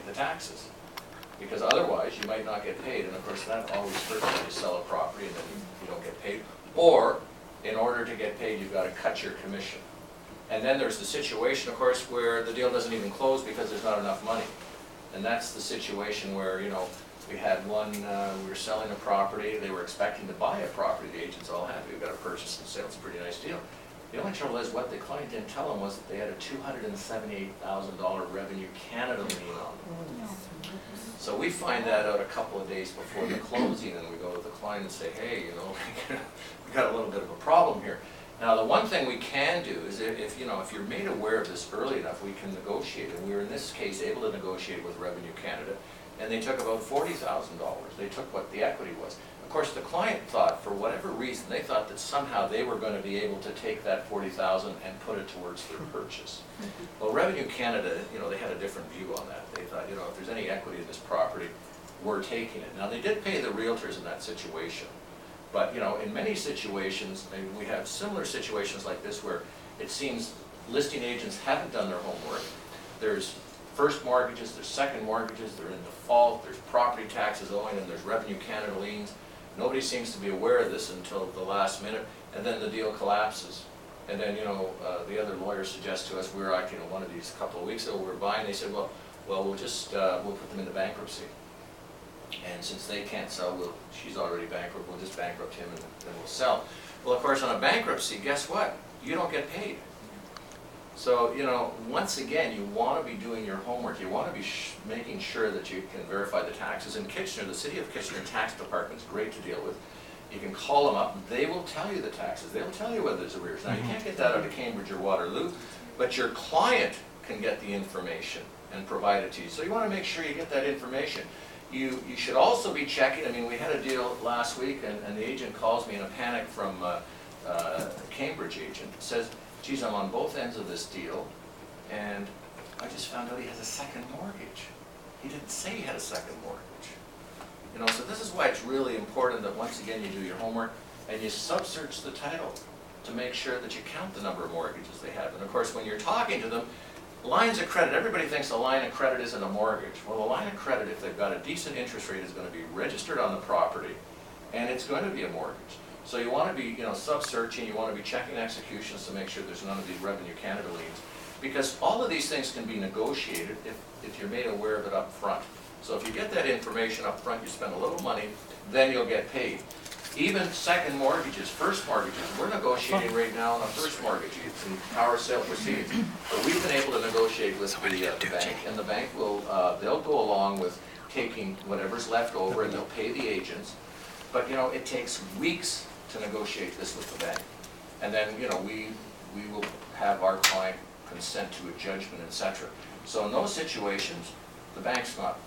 the taxes. Because otherwise, you might not get paid, and of course, that always hurts when you sell a property and then you don't get paid. Or, in order to get paid, you've got to cut your commission. And then there's the situation, of course, where the deal doesn't even close because there's not enough money. And that's the situation where, you know, we had one, we were selling a property, they were expecting to buy a property, the agent's all happy, we've got a purchase and sale, it's a pretty nice deal. The only trouble is what the client didn't tell them was that they had a $278,000 Revenue Canada lien on them. So we find that out a couple of days before the closing, and we go to the client and say, hey, you know, we got a little bit of a problem here. Now, the one thing we can do is if you're made aware of this early enough, we can negotiate. And we were, in this case, able to negotiate with Revenue Canada, and they took about $40,000. They took what the equity was. Of course, the client thought, for whatever reason, they thought that somehow they were going to be able to take that $40,000 and put it towards their purchase. Well, Revenue Canada, you know, they had a different view on that. They thought, you know, if there's any equity in this property, we're taking it. Now, they did pay the realtors in that situation. But, you know, in many situations, maybe we have similar situations like this where it seems listing agents haven't done their homework. There's first mortgages, there's second mortgages, they're in default, there's property taxes owing, and there's Revenue Canada liens. Nobody seems to be aware of this until the last minute, and then the deal collapses. And then, you know, the other lawyers suggest to us, we were acting on one of these a couple of weeks ago, we were buying, they said, well, we'll just, we'll put them into bankruptcy. And since they can't sell, she's already bankrupt, we'll just bankrupt him and then we'll sell. Well, of course, on a bankruptcy, guess what? You don't get paid. So, you know, once again, you want to be doing your homework. You want to be making sure that you can verify the taxes. In Kitchener, the City of Kitchener Tax Department is great to deal with. You can call them up, they will tell you the taxes. They'll tell you whether there's arrears. Now, you can't get that out of Cambridge or Waterloo, but your client can get the information and provide it to you. So you want to make sure you get that information. You should also be checking. I mean, we had a deal last week, and the agent calls me in a panic from a Cambridge agent. Says, geez, I'm on both ends of this deal, and I just found out he has a second mortgage. He didn't say he had a second mortgage. You know, so this is why it's really important that once again you do your homework and you sub-search the title to make sure that you count the number of mortgages they have. And of course, when you're talking to them, lines of credit, everybody thinks a line of credit isn't a mortgage. Well, a line of credit, if they've got a decent interest rate, is going to be registered on the property, and it's going to be a mortgage. So you want to be, you know, sub-searching, you want to be checking executions to make sure there's none of these Revenue Canada liens. Because all of these things can be negotiated if you're made aware of it up front. So if you get that information up front, you spend a little money, then you'll get paid. Even second mortgages, first mortgages, we're negotiating right now on a first mortgage. It's in power sale proceedings. But we've been able to negotiate with the bank, and the bank will, they'll go along with taking whatever's left over and they'll pay the agents. But, you know, it takes weeks to negotiate this with the bank. And then, you know, we will have our client consent to a judgment, etc. So in those situations, the bank's not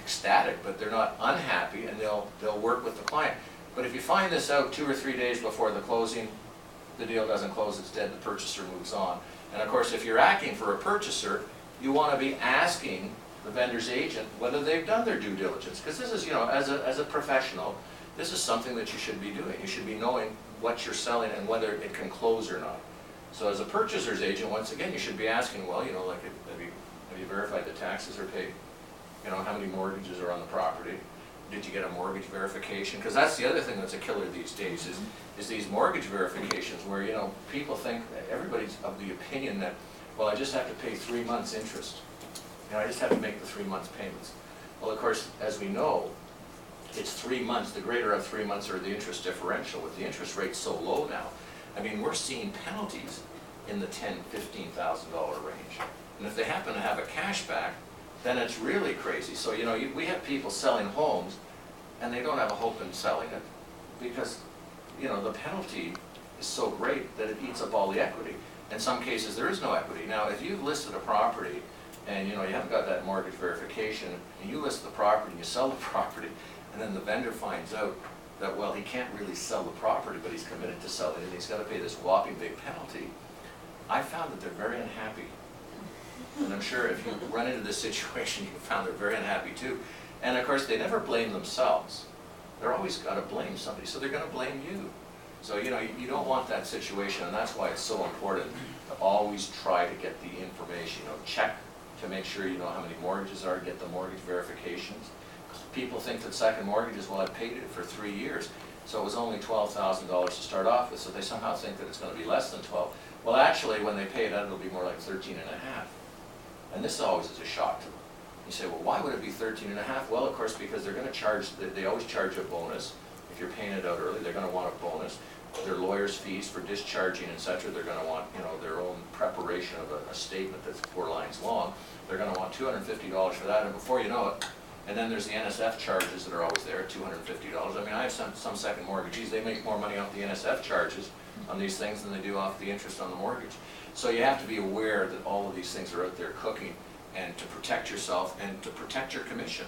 ecstatic, but they're not unhappy, and they'll work with the client. But if you find this out 2 or 3 days before the closing, the deal doesn't close, it's dead, the purchaser moves on. And of course, if you're acting for a purchaser, you want to be asking the vendor's agent whether they've done their due diligence. Because this is, you know, as a professional, this is something that you should be doing. You should be knowing what you're selling and whether it can close or not. So as a purchaser's agent, once again, you should be asking, well, you know, like, have you verified the taxes are paid? You know, how many mortgages are on the property? Did you get a mortgage verification? Because that's the other thing that's a killer these days is these mortgage verifications where, you know, people think, everybody's of the opinion that, well, I just have to pay 3 months interest. You know, I just have to make the 3 months payments. Well, of course, as we know, it's 3 months. The greater of 3 months are the interest differential. With the interest rate so low now, I mean, we're seeing penalties in the $10,000, $15,000 range. And if they happen to have a cashback, then it's really crazy. So, you know, we have people selling homes, and they don't have a hope in selling it because, you know, the penalty is so great that it eats up all the equity. In some cases, there is no equity. Now, if you've listed a property and, you know, you haven't got that mortgage verification, and you list the property and you sell the property, and then the vendor finds out that, well, he can't really sell the property, but he's committed to selling it, and he's got to pay this whopping big penalty, I found that they're very unhappy. And I'm sure if you run into this situation, you found they're very unhappy too. And of course, they never blame themselves. They're always got to blame somebody, so they're going to blame you. So, you know, you don't want that situation, and that's why it's so important to always try to get the information. You know, check to make sure you know how many mortgages are, get the mortgage verifications. People think that second mortgages, well, I paid it for 3 years, so it was only $12,000 to start off with, so they somehow think that it's going to be less than 12. Well, actually, when they pay it out, it'll be more like 13 and a half. And this always is a shock to them. You say, well, why would it be 13 and a half? Well, of course, because they're going to charge, they always charge a bonus. If you're paying it out early, they're going to want a bonus. Their lawyer's fees for discharging, etc. They're going to want, you know, their own preparation of a statement that's 4 lines long. They're going to want $250 for that, and before you know it, and then there's the NSF charges that are always there, $250. I mean, I have some second mortgagees, they make more money off the NSF charges on these things than they do off the interest on the mortgage. So you have to be aware that all of these things are out there cooking, and to protect yourself and to protect your commission.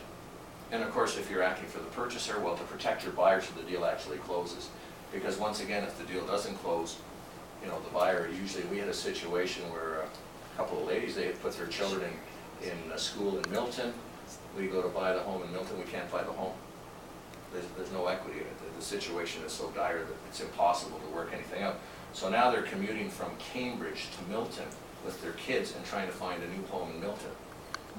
And of course, if you're acting for the purchaser, well, to protect your buyer so the deal actually closes. Because once again, if the deal doesn't close, you know, the buyer, usually, we had a situation where a couple of ladies, they had put their children in a school in Milton. We go to buy the home in Milton, we can't buy the home. There's no equity in it. The situation is so dire that it's impossible to work anything out. So now they're commuting from Cambridge to Milton with their kids and trying to find a new home in Milton.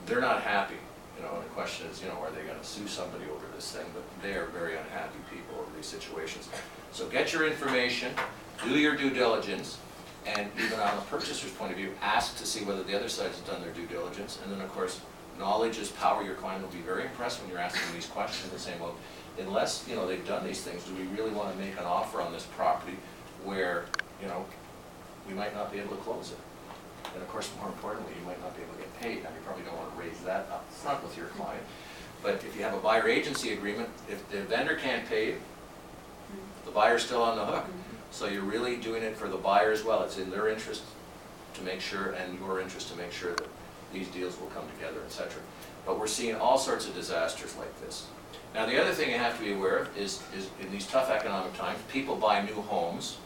They're not happy, you know, and the question is, you know, are they going to sue somebody over this thing? But they are very unhappy people over these situations. So get your information, do your due diligence, and even on a purchaser's point of view, ask to see whether the other side has done their due diligence. And then, of course, knowledge is power. Your client will be very impressed when you're asking these questions and saying, well, unless, you know, they've done these things, do we really want to make an offer on this property where, you know, we might not be able to close it? And of course, more importantly, you might not be able to get paid. Now, you probably don't want to raise that up front with your client. But if you have a buyer agency agreement, if the vendor can't pay you, the buyer's still on the hook. So you're really doing it for the buyer as well. It's in their interest to make sure, and your interest to make sure that these deals will come together, etc. But we're seeing all sorts of disasters like this. Now, the other thing you have to be aware of is in these tough economic times, people buy new homes